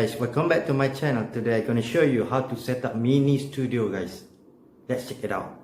guys, welcome back to my channel. Today I'm gonna show you how to set up mini studio, guys. Let's check it out.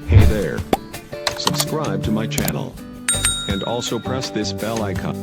Hey there. Subscribe to my channel. And also press this bell icon.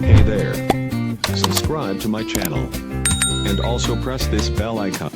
Hey there. Subscribe to my channel. And also press this bell icon.